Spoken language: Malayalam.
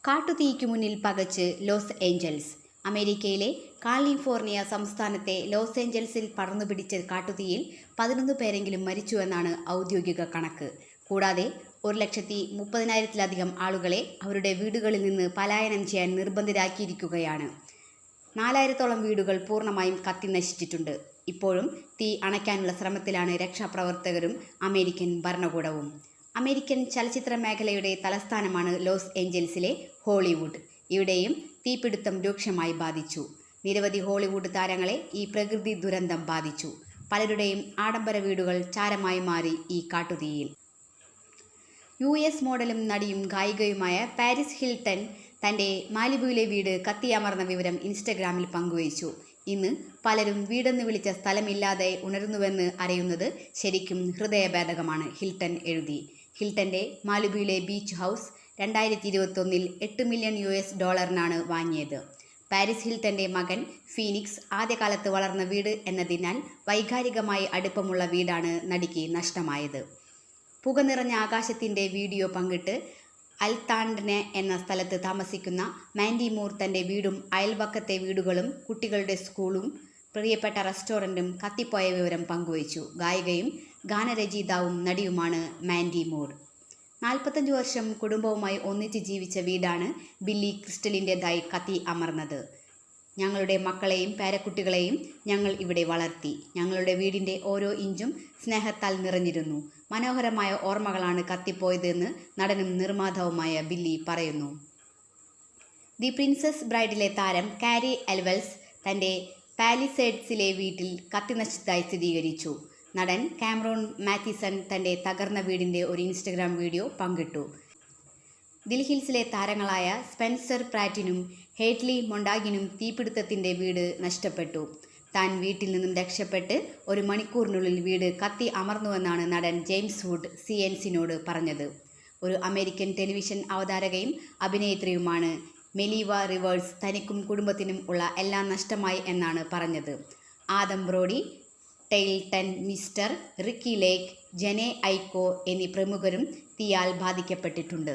കാട്ടുതീയ്ക്കു മുന്നിൽ പകച്ച് ലോസ് ഏഞ്ചൽസ്. അമേരിക്കയിലെ കാലിഫോർണിയ സംസ്ഥാനത്തെ ലോസ് ഏഞ്ചൽസിൽ പടർന്നുപിടിച്ച കാട്ടുതീയിൽ 11 പേരെങ്കിലും മരിച്ചുവെന്നാണ് ഔദ്യോഗിക കണക്ക്. കൂടാതെ 1,30,000-ലധികം ആളുകളെ അവരുടെ വീടുകളിൽ നിന്ന് പലായനം ചെയ്യാൻ നിർബന്ധിതരാക്കിയിരിക്കുകയാണ്. 4,000-ഓളം വീടുകൾ പൂർണ്ണമായും കത്തി നശിച്ചിട്ടുണ്ട്. ഇപ്പോഴും തീ അണയ്ക്കാനുള്ള ശ്രമത്തിലാണ് രക്ഷാപ്രവർത്തകരും അമേരിക്കൻ ഭരണകൂടവും. അമേരിക്കൻ ചലച്ചിത്ര മേഖലയുടെ തലസ്ഥാനമാണ് ലോസ് ഏഞ്ചൽസിലെ ഹോളിവുഡ്. ഇവിടെയും തീപിടുത്തം രൂക്ഷമായി ബാധിച്ചു. നിരവധി ഹോളിവുഡ് താരങ്ങളെ ഈ പ്രകൃതി ദുരന്തം ബാധിച്ചു. പലരുടെയും ആഡംബര വീടുകൾ ചാരമായി മാറി ഈ കാട്ടുതീയിൽ. US മോഡലും നടിയും ഗായികയുമായ പാരിസ് ഹിൽട്ടൺ തൻ്റെ മാലിബുവിലെ വീട് കത്തിയമർന്ന വിവരം ഇൻസ്റ്റഗ്രാമിൽ പങ്കുവച്ചു. ഇന്ന് പലരും വീടെന്ന് വിളിച്ച സ്ഥലമില്ലാതെ ഉണരുന്നുവെന്ന് അറിയുന്നത് ശരിക്കും ഹൃദയഭേദകമാണ്, ഹിൽട്ടൺ എഴുതി. ഹിൽട്ടൻ്റെ മാലിബുവിലെ ബീച്ച് ഹൗസ് 2021-ൽ $8 മില്യൺ വാങ്ങിയത്. പാരിസ് ഹിൽട്ടൻ്റെ മകൻ ഫീനിക്സ് ആദ്യകാലത്ത് വളർന്ന വീട് എന്നതിനാൽ വൈകാരികമായി അടുപ്പമുള്ള വീടാണ് നടിക്ക് നഷ്ടമായത്. പുക നിറഞ്ഞ ആകാശത്തിൻ്റെ വീഡിയോ പങ്കിട്ട് അൽതാൻഡനെ എന്ന സ്ഥലത്ത് താമസിക്കുന്ന മാൻഡി മൂർ തൻ്റെ വീടും അയൽവക്കത്തെ വീടുകളും കുട്ടികളുടെ സ്കൂളും പ്രിയപ്പെട്ട റെസ്റ്റോറൻറ്റും കത്തിപ്പോയ വിവരം പങ്കുവച്ചു. ഗായികയും ഗാനരചയിതാവും നടിയുമാണ് മാൻഡി മൂർ. 45 വർഷം കുടുംബവുമായി ഒന്നിച്ച് ജീവിച്ച വീടാണ് ബില്ലി ക്രിസ്റ്റലിൻ്റെതായി കത്തി അമർന്നത്. ഞങ്ങളുടെ മക്കളെയും പേരക്കുട്ടികളെയും ഞങ്ങൾ ഇവിടെ വളർത്തി. ഞങ്ങളുടെ വീടിൻ്റെ ഓരോ ഇഞ്ചും സ്നേഹത്താൽ നിറഞ്ഞിരുന്നു. മനോഹരമായ ഓർമ്മകളാണ് കത്തിപ്പോയതെന്ന് നടനും നിർമ്മാതാവുമായ ബില്ലി പറയുന്നു. ദി പ്രിൻസസ് ബ്രൈഡിലെ താരം കാരി എൽവെൽസ് തൻ്റെ പാലിസേഡ്സിലെ വീട്ടിൽ കത്തിനശിച്ചതായി സ്ഥിരീകരിച്ചു. നടൻ കാമറൂൺ മാത്തിസൺ തൻ്റെ തകർന്ന വീടിൻ്റെ ഒരു ഇൻസ്റ്റഗ്രാം വീഡിയോ പങ്കിട്ടു. ദിൽ ഹിൽസിലെ താരങ്ങളായ സ്പെൻസർ പ്രാറ്റിനും ഹേറ്റ്ലി മൊണ്ടാഗിനും തീപിടുത്തത്തിൻ്റെ വീട് നഷ്ടപ്പെട്ടു. താൻ വീട്ടിൽ നിന്നും രക്ഷപ്പെട്ട് 1 മണിക്കൂറിനുള്ളിൽ വീട് കത്തി അമർന്നുവെന്നാണ് നടൻ ജെയിംസ് വുഡ് CNNനോട് പറഞ്ഞത്. ഒരു അമേരിക്കൻ ടെലിവിഷൻ അവതാരകയും അഭിനേത്രിയുമാണ് മെലീവ റിവേഴ്സ്. തനിക്കും കുടുംബത്തിനും ഉള്ള എല്ലാം നഷ്ടമായി എന്നാണ് പറഞ്ഞത്. ആദം ബ്രോഡി, ടെയിൽട്ടൺ മിസ്റ്റർ, റിക്കി ലേക്ക്, ജെനെ ഐക്കോ എന്നീ പ്രമുഖരും തീയാൽ ബാധിക്കപ്പെട്ടിട്ടുണ്ട്.